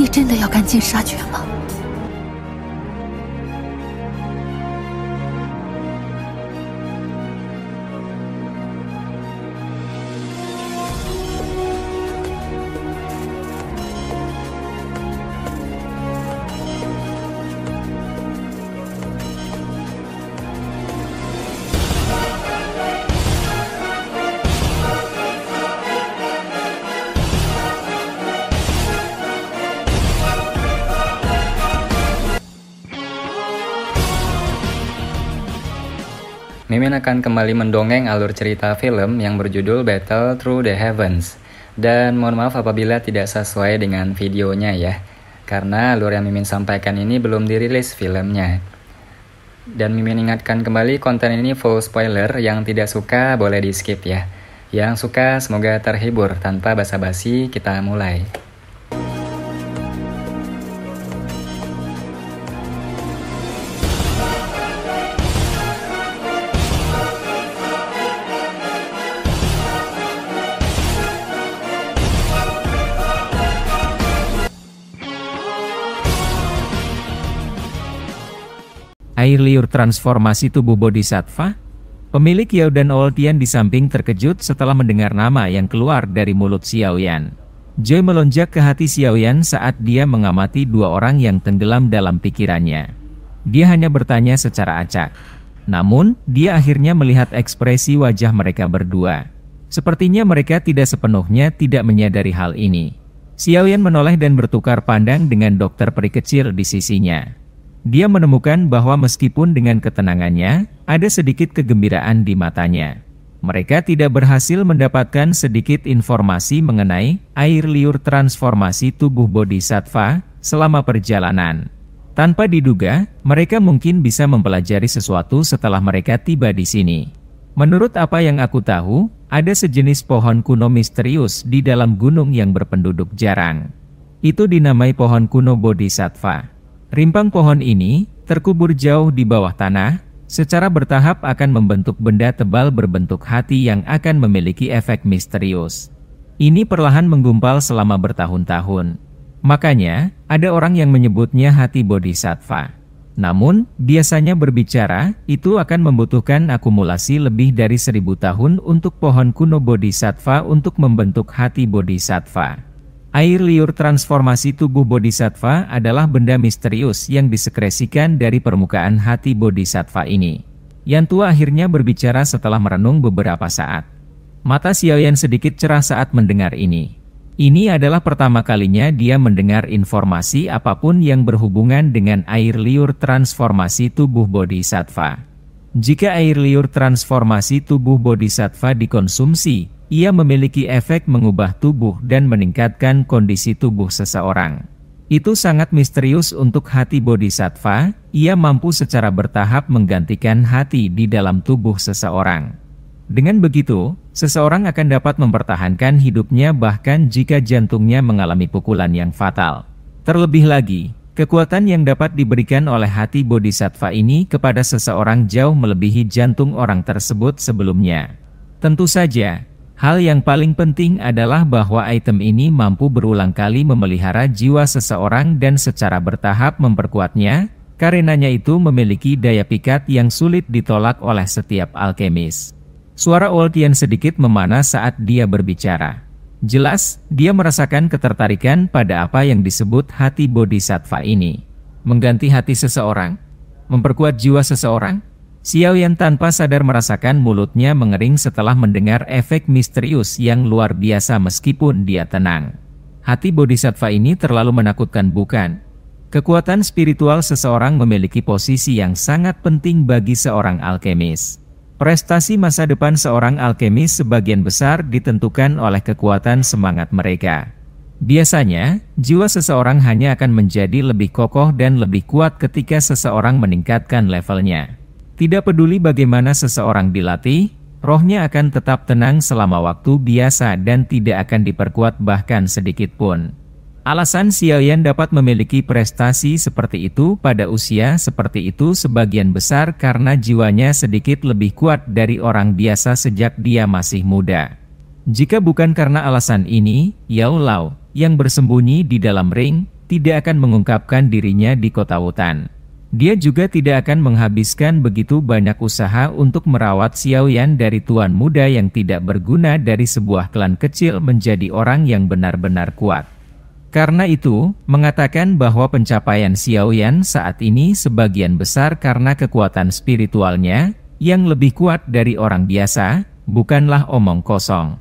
你真的要赶尽杀绝吗？ Mimin akan kembali mendongeng alur cerita film yang berjudul Battle Through the Heavens. Dan mohon maaf apabila tidak sesuai dengan videonya ya, karena alur yang Mimin sampaikan ini belum dirilis filmnya. Dan Mimin ingatkan kembali, konten ini full spoiler, yang tidak suka boleh di skip ya. Yang suka semoga terhibur. Tanpa basa-basi kita mulai. Air liur transformasi tubuh Bodhisattva? Pemilik Yao dan Oltian di samping terkejut setelah mendengar nama yang keluar dari mulut Xiaoyan. Joy melonjak ke hati Xiaoyan saat dia mengamati dua orang yang tenggelam dalam pikirannya. Dia hanya bertanya secara acak. Namun, dia akhirnya melihat ekspresi wajah mereka berdua. Sepertinya mereka tidak sepenuhnya tidak menyadari hal ini. Xiaoyan menoleh dan bertukar pandang dengan dokter peri kecil di sisinya. Dia menemukan bahwa meskipun dengan ketenangannya, ada sedikit kegembiraan di matanya. Mereka tidak berhasil mendapatkan sedikit informasi mengenai air liur transformasi tubuh Bodhisattva selama perjalanan. Tanpa diduga, mereka mungkin bisa mempelajari sesuatu setelah mereka tiba di sini. Menurut apa yang aku tahu, ada sejenis pohon kuno misterius di dalam gunung yang berpenduduk jarang. Itu dinamai pohon kuno Bodhisattva. Rimpang pohon ini terkubur jauh di bawah tanah, secara bertahap akan membentuk benda tebal berbentuk hati yang akan memiliki efek misterius. Ini perlahan menggumpal selama bertahun-tahun. Makanya, ada orang yang menyebutnya hati Bodhisattva. Namun, biasanya berbicara, itu akan membutuhkan akumulasi lebih dari 1000 tahun untuk pohon kuno Bodhisattva untuk membentuk hati Bodhisattva. Air liur transformasi tubuh Bodhisattva adalah benda misterius yang disekresikan dari permukaan hati Bodhisattva ini. Yang tua akhirnya berbicara setelah merenung beberapa saat. Mata Xiaoyan sedikit cerah saat mendengar ini. Ini adalah pertama kalinya dia mendengar informasi apapun yang berhubungan dengan air liur transformasi tubuh Bodhisattva. Jika air liur transformasi tubuh Bodhisattva dikonsumsi, ia memiliki efek mengubah tubuh dan meningkatkan kondisi tubuh seseorang. Itu sangat misterius untuk hati Bodhisattva, ia mampu secara bertahap menggantikan hati di dalam tubuh seseorang. Dengan begitu, seseorang akan dapat mempertahankan hidupnya bahkan jika jantungnya mengalami pukulan yang fatal. Terlebih lagi, kekuatan yang dapat diberikan oleh hati Bodhisattva ini kepada seseorang jauh melebihi jantung orang tersebut sebelumnya. Tentu saja, hal yang paling penting adalah bahwa item ini mampu berulang kali memelihara jiwa seseorang dan secara bertahap memperkuatnya, karenanya itu memiliki daya pikat yang sulit ditolak oleh setiap alkemis. Suara Oltian sedikit memanah saat dia berbicara. Jelas, dia merasakan ketertarikan pada apa yang disebut hati Bodhisattva ini. Mengganti hati seseorang? Memperkuat jiwa seseorang? Xiaoyan tanpa sadar merasakan mulutnya mengering setelah mendengar efek misterius yang luar biasa meskipun dia tenang. Hati Bodhisattva ini terlalu menakutkan bukan? Kekuatan spiritual seseorang memiliki posisi yang sangat penting bagi seorang alkemis. Prestasi masa depan seorang alkemis sebagian besar ditentukan oleh kekuatan semangat mereka. Biasanya, jiwa seseorang hanya akan menjadi lebih kokoh dan lebih kuat ketika seseorang meningkatkan levelnya. Tidak peduli bagaimana seseorang dilatih, rohnya akan tetap tenang selama waktu biasa dan tidak akan diperkuat bahkan sedikit pun. Alasan Xiaoyan dapat memiliki prestasi seperti itu pada usia seperti itu sebagian besar karena jiwanya sedikit lebih kuat dari orang biasa sejak dia masih muda. Jika bukan karena alasan ini, Yao Lao, yang bersembunyi di dalam ring, tidak akan mengungkapkan dirinya di kota Wutan. Dia juga tidak akan menghabiskan begitu banyak usaha untuk merawat Xiaoyan dari tuan muda yang tidak berguna dari sebuah klan kecil menjadi orang yang benar-benar kuat. Karena itu, mengatakan bahwa pencapaian Xiaoyan saat ini sebagian besar karena kekuatan spiritualnya yang lebih kuat dari orang biasa, bukanlah omong kosong.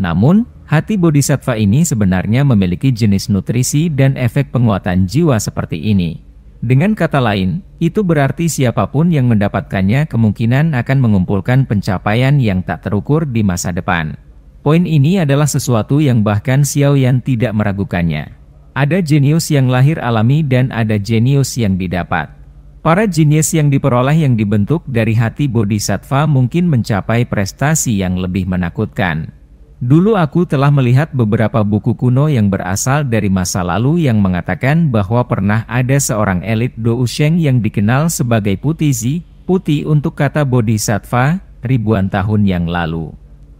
Namun, hati bodhisattva ini sebenarnya memiliki jenis nutrisi dan efek penguatan jiwa seperti ini. Dengan kata lain, itu berarti siapapun yang mendapatkannya kemungkinan akan mengumpulkan pencapaian yang tak terukur di masa depan. Poin ini adalah sesuatu yang bahkan Xiaoyan tidak meragukannya. Ada jenius yang lahir alami dan ada jenius yang didapat. Para jenius yang diperoleh yang dibentuk dari hati bodhisattva mungkin mencapai prestasi yang lebih menakutkan. Dulu aku telah melihat beberapa buku kuno yang berasal dari masa lalu yang mengatakan bahwa pernah ada seorang elit Dousheng yang dikenal sebagai putih untuk kata bodhisattva ribuan tahun yang lalu.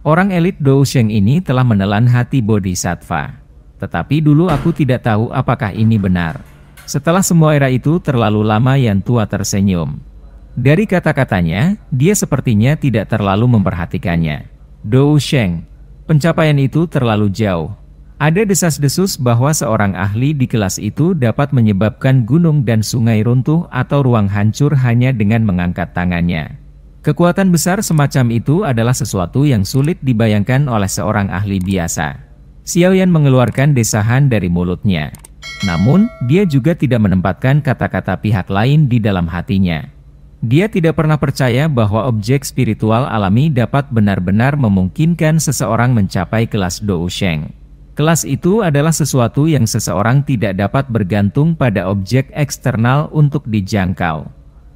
Orang elit Dousheng ini telah menelan hati bodhisattva. Tetapi dulu aku tidak tahu apakah ini benar. Setelah semua era itu terlalu lama, Yan Tua tersenyum. Dari kata-katanya, dia sepertinya tidak terlalu memperhatikannya. Dousheng. Pencapaian itu terlalu jauh. Ada desas-desus bahwa seorang ahli di kelas itu dapat menyebabkan gunung dan sungai runtuh atau ruang hancur hanya dengan mengangkat tangannya. Kekuatan besar semacam itu adalah sesuatu yang sulit dibayangkan oleh seorang ahli biasa. Xiaoyan mengeluarkan desahan dari mulutnya. Namun, dia juga tidak menempatkan kata-kata pihak lain di dalam hatinya. Dia tidak pernah percaya bahwa objek spiritual alami dapat benar-benar memungkinkan seseorang mencapai kelas Dousheng. Kelas itu adalah sesuatu yang seseorang tidak dapat bergantung pada objek eksternal untuk dijangkau.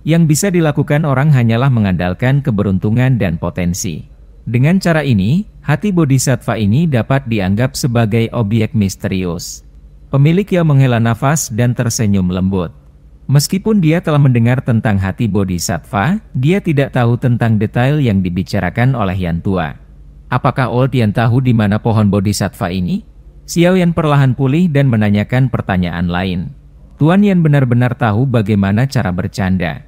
Yang bisa dilakukan orang hanyalah mengandalkan keberuntungan dan potensi. Dengan cara ini, hati bodhisattva ini dapat dianggap sebagai objek misterius. Pemilik yang menghela nafas dan tersenyum lembut. Meskipun dia telah mendengar tentang hati bodhisattva, dia tidak tahu tentang detail yang dibicarakan oleh Yan Tua. Apakah Old Yan tahu di mana pohon bodhisattva ini? Xiaoyan perlahan pulih dan menanyakan pertanyaan lain. Tuan Yan benar-benar tahu bagaimana cara bercanda.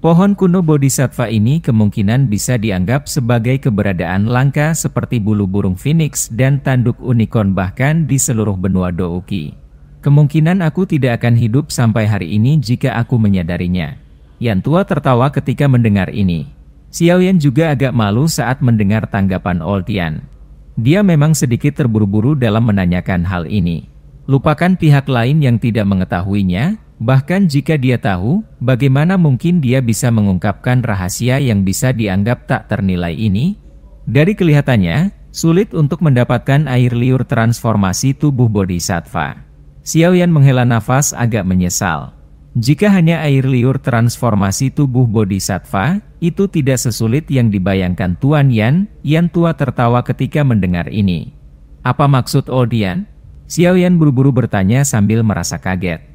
Pohon kuno bodhisattva ini kemungkinan bisa dianggap sebagai keberadaan langka seperti bulu burung phoenix dan tanduk unicorn bahkan di seluruh benua Douki. Kemungkinan aku tidak akan hidup sampai hari ini jika aku menyadarinya. Yan Tua tertawa ketika mendengar ini. Xiaoyan juga agak malu saat mendengar tanggapan Old Yan. Dia memang sedikit terburu-buru dalam menanyakan hal ini. Lupakan pihak lain yang tidak mengetahuinya, bahkan jika dia tahu, bagaimana mungkin dia bisa mengungkapkan rahasia yang bisa dianggap tak ternilai ini? Dari kelihatannya, sulit untuk mendapatkan air liur transformasi tubuh bodhisattva. Xiaoyan menghela nafas agak menyesal. Jika hanya air liur transformasi tubuh bodhisattva, itu tidak sesulit yang dibayangkan Tuan Yan. Yan Tua tertawa ketika mendengar ini. Apa maksud Old Yan? Xiaoyan buru-buru bertanya sambil merasa kaget.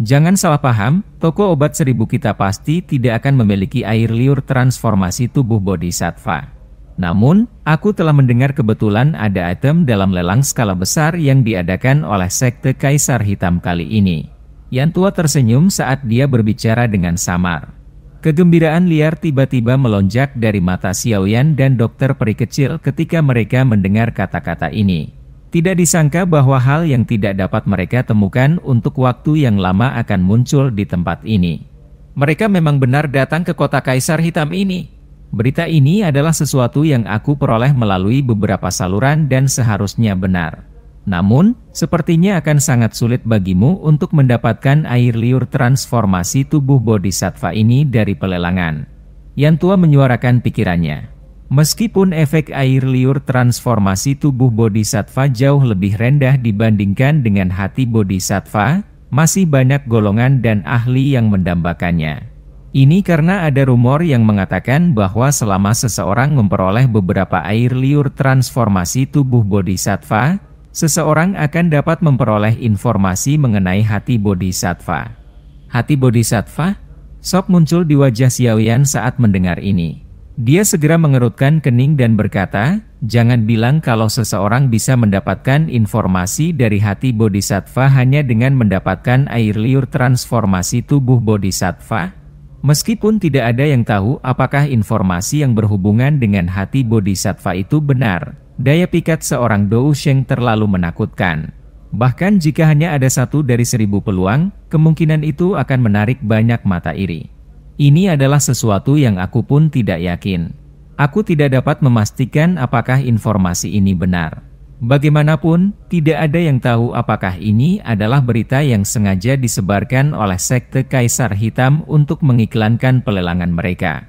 Jangan salah paham, toko obat 1000 kita pasti tidak akan memiliki air liur transformasi tubuh bodhisattva. Namun, aku telah mendengar kebetulan ada item dalam lelang skala besar yang diadakan oleh Sekte Kaisar Hitam kali ini. Yan Tua tersenyum saat dia berbicara dengan samar. Kegembiraan liar tiba-tiba melonjak dari mata Xiaoyan dan dokter peri kecil ketika mereka mendengar kata-kata ini. Tidak disangka bahwa hal yang tidak dapat mereka temukan untuk waktu yang lama akan muncul di tempat ini. Mereka memang benar datang ke kota Kaisar Hitam ini. Berita ini adalah sesuatu yang aku peroleh melalui beberapa saluran dan seharusnya benar. Namun, sepertinya akan sangat sulit bagimu untuk mendapatkan air liur transformasi tubuh bodhisattva ini dari pelelangan. Yan Tua menyuarakan pikirannya. Meskipun efek air liur transformasi tubuh bodhisattva jauh lebih rendah dibandingkan dengan hati bodhisattva, masih banyak golongan dan ahli yang mendambakannya. Ini karena ada rumor yang mengatakan bahwa selama seseorang memperoleh beberapa air liur transformasi tubuh bodhisattva, seseorang akan dapat memperoleh informasi mengenai hati bodhisattva. Hati bodhisattva? Sok muncul di wajah Xiaoyan saat mendengar ini. Dia segera mengerutkan kening dan berkata, "Jangan bilang kalau seseorang bisa mendapatkan informasi dari hati bodhisattva hanya dengan mendapatkan air liur transformasi tubuh bodhisattva." Meskipun tidak ada yang tahu apakah informasi yang berhubungan dengan hati bodhisattva itu benar, daya pikat seorang Dou Sheng terlalu menakutkan. Bahkan jika hanya ada 1 dari 1000 peluang, kemungkinan itu akan menarik banyak mata iri. Ini adalah sesuatu yang aku pun tidak yakin. Aku tidak dapat memastikan apakah informasi ini benar. Bagaimanapun, tidak ada yang tahu apakah ini adalah berita yang sengaja disebarkan oleh sekte Kaisar Hitam untuk mengiklankan pelelangan mereka.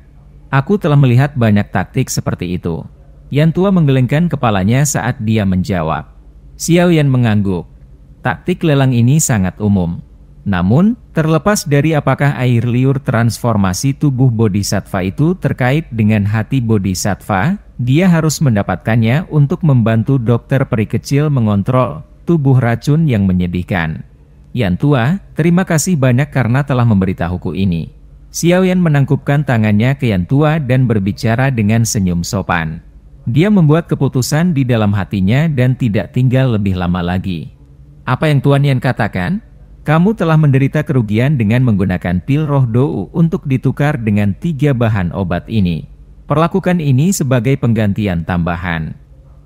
Aku telah melihat banyak taktik seperti itu. Yan Tua menggelengkan kepalanya saat dia menjawab. Xiaoyan mengangguk. Taktik lelang ini sangat umum. Namun, terlepas dari apakah air liur transformasi tubuh bodhisattva itu terkait dengan hati bodhisattva, dia harus mendapatkannya untuk membantu dokter peri kecil mengontrol tubuh racun yang menyedihkan. Yan Tua, terima kasih banyak karena telah memberitahuku ini. Xiaoyan menangkupkan tangannya ke Yan Tua dan berbicara dengan senyum sopan. Dia membuat keputusan di dalam hatinya dan tidak tinggal lebih lama lagi. Apa yang Tuan Yan katakan? Kamu telah menderita kerugian dengan menggunakan pil roh Dou untuk ditukar dengan 3 bahan obat ini. Perlakukan ini sebagai penggantian tambahan.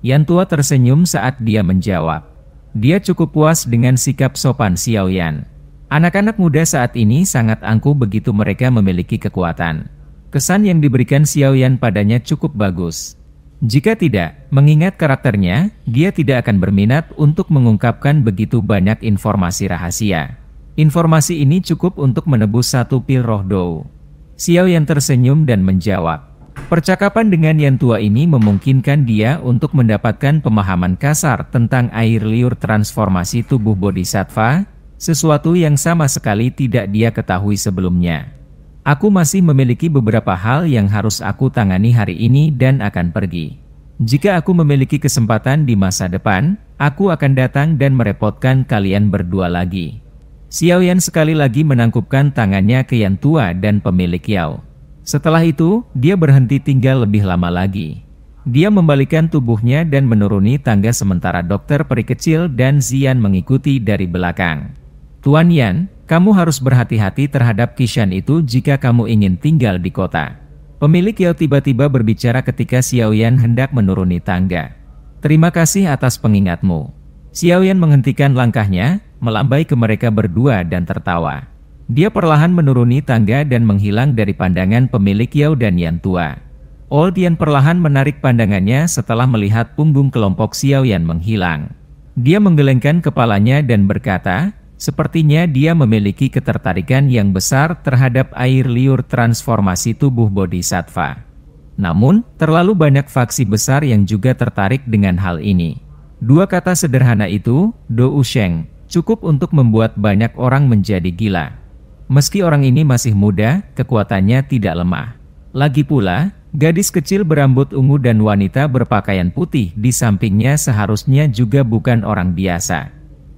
Yan Tua tersenyum saat dia menjawab. Dia cukup puas dengan sikap sopan Xiaoyan. Anak-anak muda saat ini sangat angkuh begitu mereka memiliki kekuatan. Kesan yang diberikan Xiaoyan padanya cukup bagus. Jika tidak, mengingat karakternya, dia tidak akan berminat untuk mengungkapkan begitu banyak informasi rahasia. Informasi ini cukup untuk menebus 1 pil roh Dou. Xiaoyan tersenyum dan menjawab. Percakapan dengan Yan Tua ini memungkinkan dia untuk mendapatkan pemahaman kasar tentang air liur transformasi tubuh bodhisattva, sesuatu yang sama sekali tidak dia ketahui sebelumnya. Aku masih memiliki beberapa hal yang harus aku tangani hari ini dan akan pergi. Jika aku memiliki kesempatan di masa depan, aku akan datang dan merepotkan kalian berdua lagi. Xiaoyan sekali lagi menangkupkan tangannya ke Yan Tua dan pemilik Yao. Setelah itu, dia berhenti tinggal lebih lama lagi. Dia membalikkan tubuhnya dan menuruni tangga sementara dokter peri kecil dan Zian mengikuti dari belakang. Tuan Yan, kamu harus berhati-hati terhadap Kishan itu jika kamu ingin tinggal di kota. Pemilik Yao tiba-tiba berbicara ketika Xiaoyan hendak menuruni tangga. Terima kasih atas pengingatmu. Xiaoyan menghentikan langkahnya, melambai ke mereka berdua dan tertawa. Dia perlahan menuruni tangga dan menghilang dari pandangan pemilik Yao dan Yan Tua. Old Yan perlahan menarik pandangannya setelah melihat punggung kelompok Xiaoyan menghilang. Dia menggelengkan kepalanya dan berkata, sepertinya dia memiliki ketertarikan yang besar terhadap air liur transformasi tubuh bodhisattva. Namun, terlalu banyak faksi besar yang juga tertarik dengan hal ini. 2 kata sederhana itu, Dou Sheng, cukup untuk membuat banyak orang menjadi gila. Meski orang ini masih muda, kekuatannya tidak lemah. Lagi pula, gadis kecil berambut ungu dan wanita berpakaian putih di sampingnya seharusnya juga bukan orang biasa.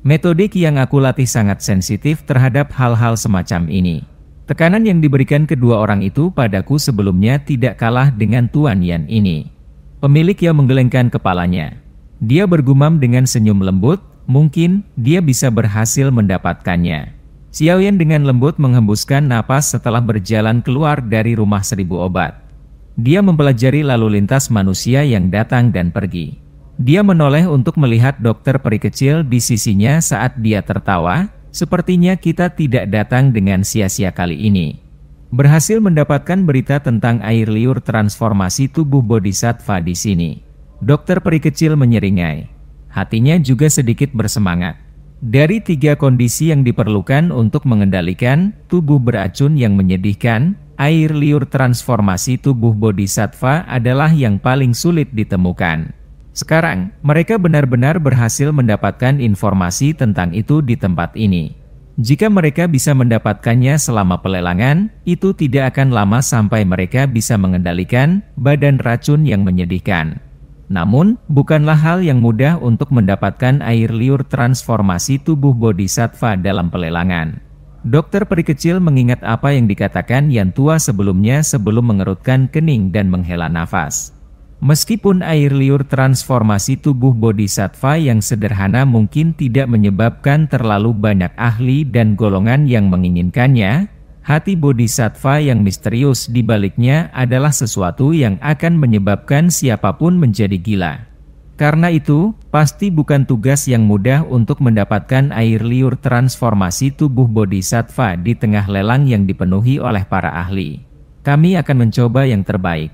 Metodik yang aku latih sangat sensitif terhadap hal-hal semacam ini. Tekanan yang diberikan kedua orang itu padaku sebelumnya tidak kalah dengan Tuan Yan ini. Pemilik Yao menggelengkan kepalanya. Dia bergumam dengan senyum lembut, mungkin dia bisa berhasil mendapatkannya. Xiaoyan dengan lembut menghembuskan napas setelah berjalan keluar dari rumah 1000 obat. Dia mempelajari lalu lintas manusia yang datang dan pergi. Dia menoleh untuk melihat dokter peri kecil di sisinya saat dia tertawa, sepertinya kita tidak datang dengan sia-sia kali ini. Berhasil mendapatkan berita tentang air liur transformasi tubuh bodhisattva di sini. Dokter peri kecil menyeringai. Hatinya juga sedikit bersemangat. Dari 3 kondisi yang diperlukan untuk mengendalikan tubuh beracun yang menyedihkan, air liur transformasi tubuh bodhisattva adalah yang paling sulit ditemukan. Sekarang, mereka benar-benar berhasil mendapatkan informasi tentang itu di tempat ini. Jika mereka bisa mendapatkannya selama pelelangan, itu tidak akan lama sampai mereka bisa mengendalikan badan racun yang menyedihkan. Namun, bukanlah hal yang mudah untuk mendapatkan air liur transformasi tubuh bodhisattva dalam pelelangan. Dokter peri kecil mengingat apa yang dikatakan Yan tua sebelumnya sebelum mengerutkan kening dan menghela nafas. Meskipun air liur transformasi tubuh bodhisattva yang sederhana mungkin tidak menyebabkan terlalu banyak ahli dan golongan yang menginginkannya, hati bodhisattva yang misterius di baliknya adalah sesuatu yang akan menyebabkan siapapun menjadi gila. Karena itu, pasti bukan tugas yang mudah untuk mendapatkan air liur transformasi tubuh bodhisattva di tengah lelang yang dipenuhi oleh para ahli. Kami akan mencoba yang terbaik.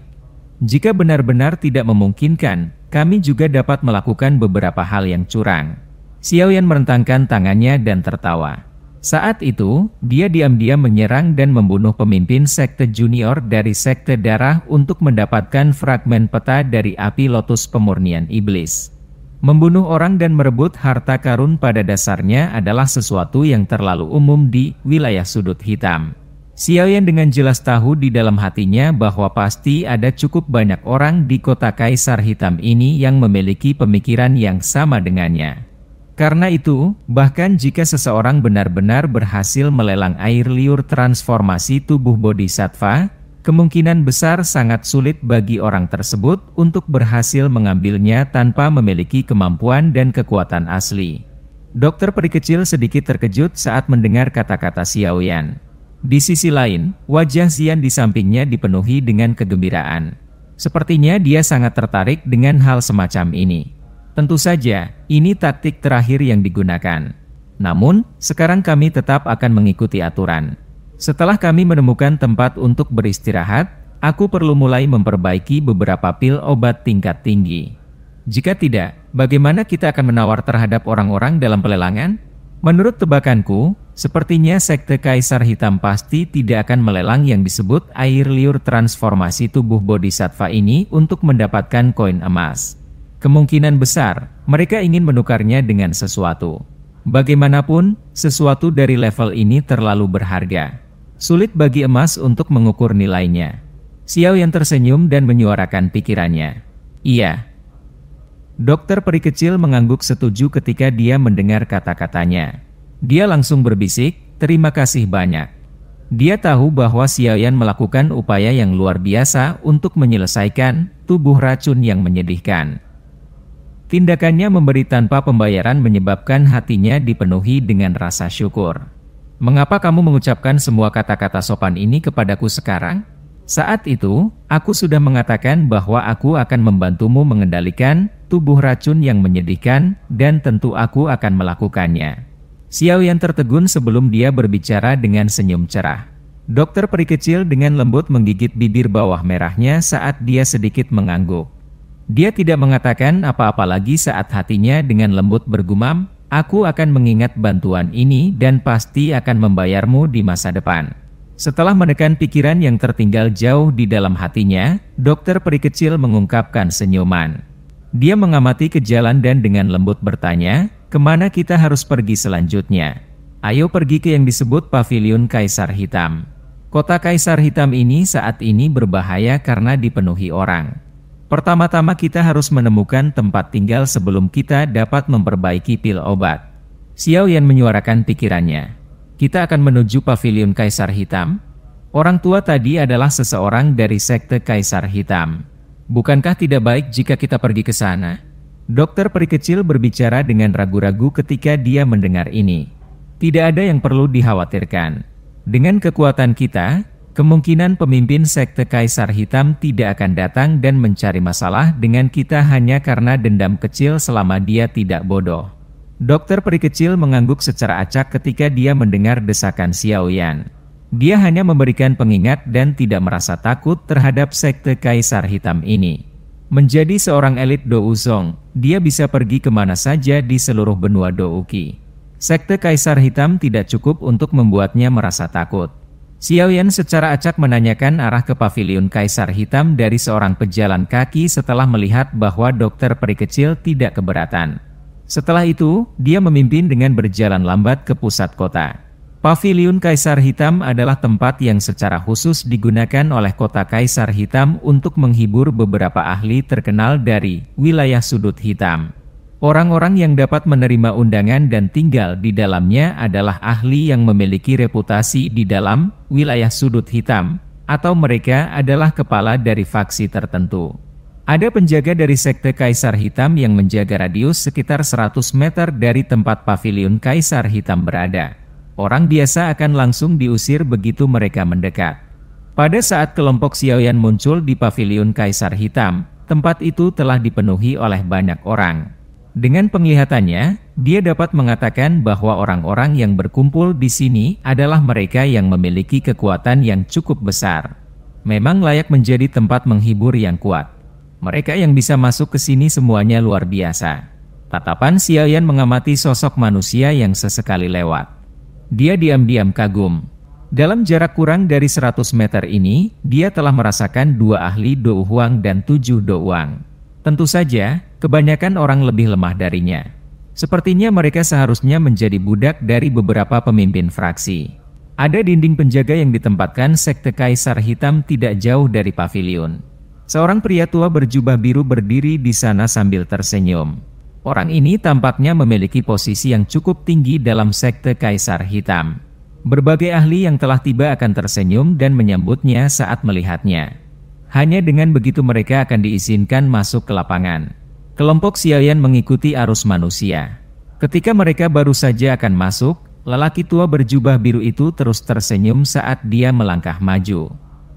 Jika benar-benar tidak memungkinkan, kami juga dapat melakukan beberapa hal yang curang. Xiaoyan merentangkan tangannya dan tertawa. Saat itu, dia diam-diam menyerang dan membunuh pemimpin sekte junior dari sekte darah untuk mendapatkan fragmen peta dari api lotus pemurnian iblis. Membunuh orang dan merebut harta karun pada dasarnya adalah sesuatu yang terlalu umum di wilayah sudut hitam. Xiaoyan dengan jelas tahu di dalam hatinya bahwa pasti ada cukup banyak orang di kota Kaisar Hitam ini yang memiliki pemikiran yang sama dengannya. Karena itu, bahkan jika seseorang benar-benar berhasil melelang air liur transformasi tubuh bodhisattva, kemungkinan besar sangat sulit bagi orang tersebut untuk berhasil mengambilnya tanpa memiliki kemampuan dan kekuatan asli. Dokter peri kecil sedikit terkejut saat mendengar kata-kata Xiaoyan. Di sisi lain, wajah Xian di sampingnya dipenuhi dengan kegembiraan. Sepertinya dia sangat tertarik dengan hal semacam ini. Tentu saja, ini taktik terakhir yang digunakan. Namun, sekarang kami tetap akan mengikuti aturan. Setelah kami menemukan tempat untuk beristirahat, aku perlu mulai memperbaiki beberapa pil obat tingkat tinggi. Jika tidak, bagaimana kita akan menawar terhadap orang-orang dalam pelelangan? Menurut tebakanku, sepertinya sekte Kaisar Hitam pasti tidak akan melelang yang disebut air liur transformasi tubuh bodhisattva ini untuk mendapatkan koin emas. Kemungkinan besar, mereka ingin menukarnya dengan sesuatu. Bagaimanapun, sesuatu dari level ini terlalu berharga. Sulit bagi emas untuk mengukur nilainya. Xiaoyan tersenyum dan menyuarakan pikirannya. Iya. Dokter peri kecil mengangguk setuju ketika dia mendengar kata-katanya. Dia langsung berbisik, terima kasih banyak. Dia tahu bahwa Xiaoyan melakukan upaya yang luar biasa untuk menyelesaikan tubuh racun yang menyedihkan. Tindakannya memberi tanpa pembayaran menyebabkan hatinya dipenuhi dengan rasa syukur. Mengapa kamu mengucapkan semua kata-kata sopan ini kepadaku sekarang? Saat itu, aku sudah mengatakan bahwa aku akan membantumu mengendalikan tubuh racun yang menyedihkan dan tentu aku akan melakukannya. Xiaoyan tertegun sebelum dia berbicara dengan senyum cerah. Dokter peri kecil dengan lembut menggigit bibir bawah merahnya saat dia sedikit mengangguk. Dia tidak mengatakan apa-apa lagi saat hatinya dengan lembut bergumam, aku akan mengingat bantuan ini dan pasti akan membayarmu di masa depan. Setelah menekan pikiran yang tertinggal jauh di dalam hatinya, dokter peri kecil mengungkapkan senyuman. Dia mengamati ke jalan dan dengan lembut bertanya, kemana kita harus pergi selanjutnya? Ayo pergi ke yang disebut Paviliun Kaisar Hitam. Kota Kaisar Hitam ini saat ini berbahaya karena dipenuhi orang. Pertama-tama kita harus menemukan tempat tinggal sebelum kita dapat memperbaiki pil obat. Xiaoyan menyuarakan pikirannya. Kita akan menuju Paviliun Kaisar Hitam. Orang tua tadi adalah seseorang dari sekte Kaisar Hitam. Bukankah tidak baik jika kita pergi ke sana? Dokter peri kecil berbicara dengan ragu-ragu ketika dia mendengar ini. Tidak ada yang perlu dikhawatirkan. Dengan kekuatan kita, kemungkinan pemimpin sekte Kaisar Hitam tidak akan datang dan mencari masalah dengan kita hanya karena dendam kecil selama dia tidak bodoh. Dokter peri kecil mengangguk secara acak ketika dia mendengar desakan Xiaoyan. Dia hanya memberikan pengingat dan tidak merasa takut terhadap sekte Kaisar Hitam ini. Menjadi seorang elit Douzong, dia bisa pergi kemana saja di seluruh benua Douki. Sekte Kaisar Hitam tidak cukup untuk membuatnya merasa takut. Xiaoyan secara acak menanyakan arah ke Paviliun Kaisar Hitam dari seorang pejalan kaki setelah melihat bahwa dokter peri kecil tidak keberatan. Setelah itu, dia memimpin dengan berjalan lambat ke pusat kota. Paviliun Kaisar Hitam adalah tempat yang secara khusus digunakan oleh kota Kaisar Hitam untuk menghibur beberapa ahli terkenal dari wilayah sudut hitam. Orang-orang yang dapat menerima undangan dan tinggal di dalamnya adalah ahli yang memiliki reputasi di dalam wilayah sudut hitam, atau mereka adalah kepala dari faksi tertentu. Ada penjaga dari sekte Kaisar Hitam yang menjaga radius sekitar 100 meter dari tempat paviliun Kaisar Hitam berada. Orang biasa akan langsung diusir begitu mereka mendekat. Pada saat kelompok Xiaoyan muncul di paviliun Kaisar Hitam, tempat itu telah dipenuhi oleh banyak orang. Dengan penglihatannya, dia dapat mengatakan bahwa orang-orang yang berkumpul di sini adalah mereka yang memiliki kekuatan yang cukup besar. Memang layak menjadi tempat menghibur yang kuat. Mereka yang bisa masuk ke sini semuanya luar biasa. Tatapan Xiaoyan mengamati sosok manusia yang sesekali lewat. Dia diam-diam kagum. Dalam jarak kurang dari 100 meter ini, dia telah merasakan 2 ahli Do Huang dan 7 Do Wang. Tentu saja, kebanyakan orang lebih lemah darinya. Sepertinya mereka seharusnya menjadi budak dari beberapa pemimpin fraksi. Ada dinding penjaga yang ditempatkan sekte Kaisar Hitam tidak jauh dari paviliun. Seorang pria tua berjubah biru berdiri di sana sambil tersenyum. Orang ini tampaknya memiliki posisi yang cukup tinggi dalam sekte Kaisar Hitam. Berbagai ahli yang telah tiba akan tersenyum dan menyambutnya saat melihatnya. Hanya dengan begitu mereka akan diizinkan masuk ke lapangan. Kelompok Xiaoyan mengikuti arus manusia. Ketika mereka baru saja akan masuk, lelaki tua berjubah biru itu terus tersenyum saat dia melangkah maju.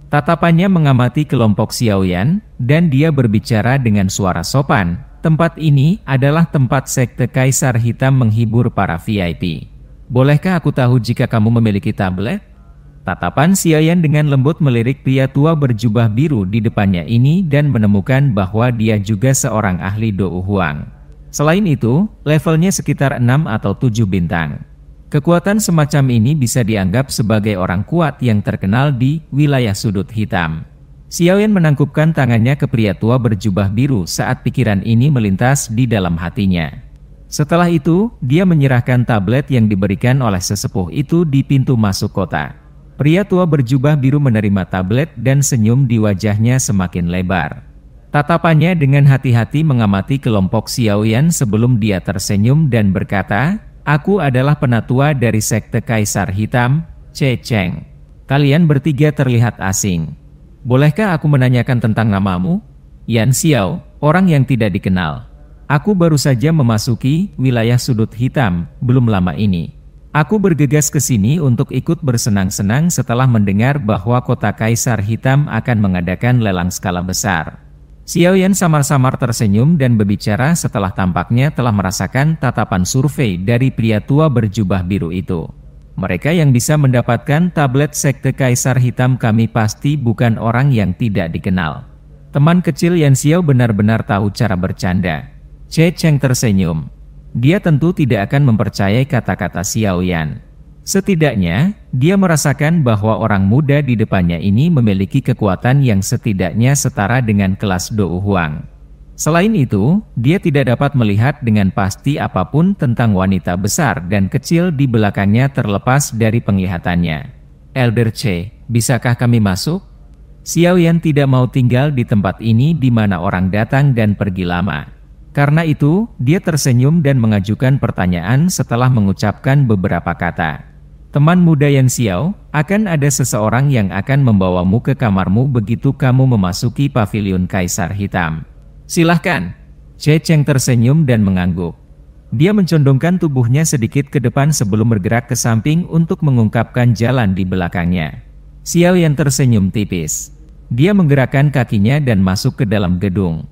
Tatapannya mengamati kelompok Xiaoyan, dan dia berbicara dengan suara sopan. Tempat ini adalah tempat sekte Kaisar Hitam menghibur para VIP. Bolehkah aku tahu jika kamu memiliki tablet? Tatapan Xiaoyan dengan lembut melirik pria tua berjubah biru di depannya ini dan menemukan bahwa dia juga seorang ahli Do Huang. Selain itu, levelnya sekitar 6 atau 7 bintang. Kekuatan semacam ini bisa dianggap sebagai orang kuat yang terkenal di wilayah sudut hitam. Xiaoyan menangkupkan tangannya ke pria tua berjubah biru saat pikiran ini melintas di dalam hatinya. Setelah itu, dia menyerahkan tablet yang diberikan oleh sesepuh itu di pintu masuk kota. Pria tua berjubah biru menerima tablet dan senyum di wajahnya semakin lebar. Tatapannya dengan hati-hati mengamati kelompok Xiaoyan sebelum dia tersenyum dan berkata, "Aku adalah penatua dari sekte Kaisar Hitam, Che Cheng. Kalian bertiga terlihat asing. Bolehkah aku menanyakan tentang namamu?" "Yan Xiao, orang yang tidak dikenal. Aku baru saja memasuki wilayah sudut hitam belum lama ini. Aku bergegas ke sini untuk ikut bersenang-senang setelah mendengar bahwa kota Kaisar Hitam akan mengadakan lelang skala besar." Xiaoyan samar-samar tersenyum dan berbicara setelah tampaknya telah merasakan tatapan survei dari pria tua berjubah biru itu. "Mereka yang bisa mendapatkan tablet sekte Kaisar Hitam kami pasti bukan orang yang tidak dikenal." Teman kecil Yan Xiao benar-benar tahu cara bercanda. Che Cheng tersenyum. Dia tentu tidak akan mempercayai kata-kata Xiaoyan. Setidaknya, dia merasakan bahwa orang muda di depannya ini memiliki kekuatan yang setidaknya setara dengan kelas Do Huang. Selain itu, dia tidak dapat melihat dengan pasti apapun tentang wanita besar dan kecil di belakangnya terlepas dari penglihatannya. "Elder Che, bisakah kami masuk?" Xiaoyan tidak mau tinggal di tempat ini di mana orang datang dan pergi lama. Karena itu, dia tersenyum dan mengajukan pertanyaan setelah mengucapkan beberapa kata. "Teman muda Yan Xiao, akan ada seseorang yang akan membawamu ke kamarmu begitu kamu memasuki paviliun Kaisar Hitam. Silahkan." Che Cheng tersenyum dan mengangguk. Dia mencondongkan tubuhnya sedikit ke depan sebelum bergerak ke samping untuk mengungkapkan jalan di belakangnya. Xiaoyan tersenyum tipis. Dia menggerakkan kakinya dan masuk ke dalam gedung.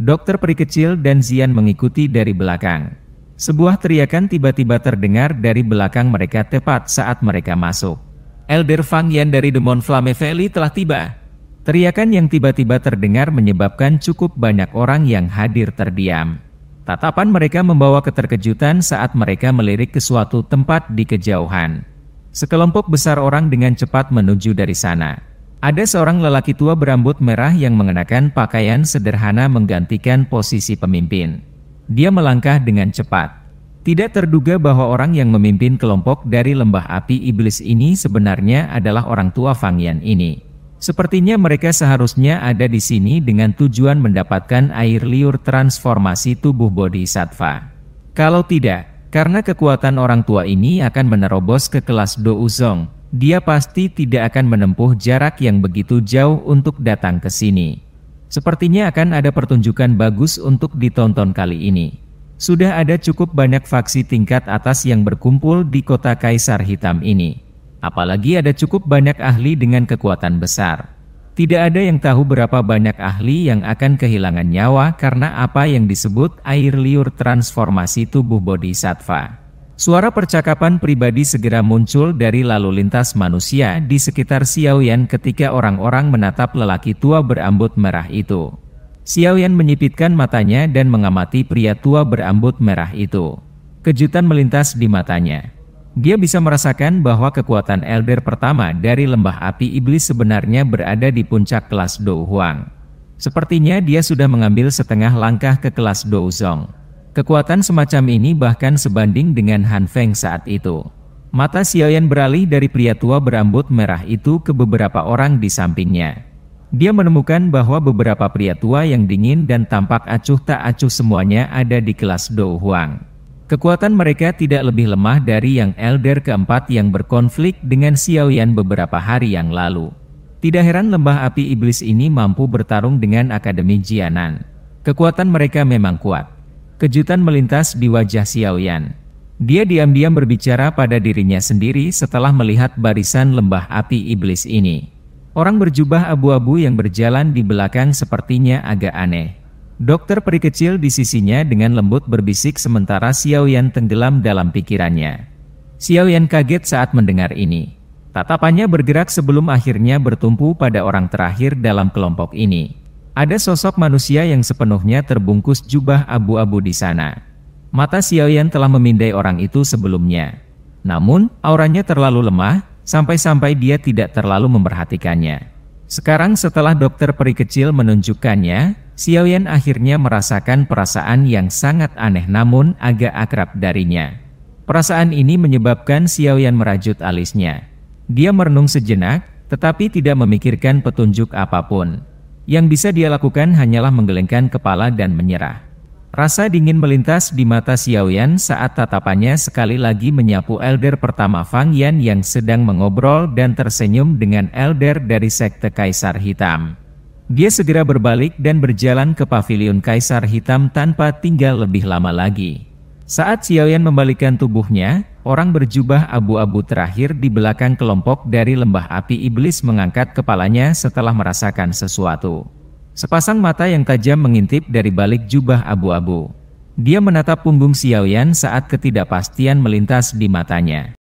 Dokter peri kecil dan Zian mengikuti dari belakang. Sebuah teriakan tiba-tiba terdengar dari belakang mereka tepat saat mereka masuk. "Elder Fang Yan dari Demon Flame Valley telah tiba." Teriakan yang tiba-tiba terdengar menyebabkan cukup banyak orang yang hadir terdiam. Tatapan mereka membawa keterkejutan saat mereka melirik ke suatu tempat di kejauhan. Sekelompok besar orang dengan cepat menuju dari sana. Ada seorang lelaki tua berambut merah yang mengenakan pakaian sederhana menggantikan posisi pemimpin. Dia melangkah dengan cepat. Tidak terduga bahwa orang yang memimpin kelompok dari lembah api iblis ini sebenarnya adalah orang tua Fang Yan ini. Sepertinya mereka seharusnya ada di sini dengan tujuan mendapatkan air liur transformasi tubuh Bodhisattva. Kalau tidak, karena kekuatan orang tua ini akan menerobos ke kelas Douzong, dia pasti tidak akan menempuh jarak yang begitu jauh untuk datang ke sini. Sepertinya akan ada pertunjukan bagus untuk ditonton kali ini. Sudah ada cukup banyak faksi tingkat atas yang berkumpul di kota Kaisar Hitam ini. Apalagi ada cukup banyak ahli dengan kekuatan besar. Tidak ada yang tahu berapa banyak ahli yang akan kehilangan nyawa karena apa yang disebut air liur transformasi tubuh Bodhisattva. Suara percakapan pribadi segera muncul dari lalu lintas manusia di sekitar Xiaoyan ketika orang-orang menatap lelaki tua berambut merah itu. Xiaoyan menyipitkan matanya dan mengamati pria tua berambut merah itu. Kejutan melintas di matanya. Dia bisa merasakan bahwa kekuatan elder pertama dari lembah api iblis sebenarnya berada di puncak kelas Douhuang. Sepertinya dia sudah mengambil setengah langkah ke kelas Douzong. Kekuatan semacam ini bahkan sebanding dengan Han Feng saat itu. Mata Xiaoyan beralih dari pria tua berambut merah itu ke beberapa orang di sampingnya. Dia menemukan bahwa beberapa pria tua yang dingin dan tampak acuh tak acuh semuanya ada di kelas Douhuang. Kekuatan mereka tidak lebih lemah dari yang elder keempat yang berkonflik dengan Xiaoyan beberapa hari yang lalu. Tidak heran lembah api iblis ini mampu bertarung dengan Akademi Jianan. Kekuatan mereka memang kuat. Kejutan melintas di wajah Xiaoyan. Dia diam-diam berbicara pada dirinya sendiri setelah melihat barisan lembah api iblis ini. Orang berjubah abu-abu yang berjalan di belakang sepertinya agak aneh. Dokter peri kecil di sisinya dengan lembut berbisik sementara Xiaoyan tenggelam dalam pikirannya. Xiaoyan kaget saat mendengar ini. Tatapannya bergerak sebelum akhirnya bertumpu pada orang terakhir dalam kelompok ini. Ada sosok manusia yang sepenuhnya terbungkus jubah abu-abu di sana. Mata Xiaoyan telah memindai orang itu sebelumnya. Namun, auranya terlalu lemah, sampai-sampai dia tidak terlalu memperhatikannya. Sekarang setelah dokter peri kecil menunjukkannya, Xiaoyan akhirnya merasakan perasaan yang sangat aneh namun agak akrab darinya. Perasaan ini menyebabkan Xiaoyan merajut alisnya. Dia merenung sejenak, tetapi tidak memikirkan petunjuk apapun. Yang bisa dia lakukan hanyalah menggelengkan kepala dan menyerah. Rasa dingin melintas di mata Xiaoyan saat tatapannya sekali lagi menyapu elder pertama Fang Yan yang sedang mengobrol dan tersenyum dengan elder dari sekte Kaisar Hitam. Dia segera berbalik dan berjalan ke pavilion Kaisar Hitam tanpa tinggal lebih lama lagi. Saat Xiaoyan membalikkan tubuhnya, orang berjubah abu-abu terakhir di belakang kelompok dari lembah api iblis mengangkat kepalanya setelah merasakan sesuatu. Sepasang mata yang tajam mengintip dari balik jubah abu-abu. Dia menatap punggung Xiaoyan saat ketidakpastian melintas di matanya.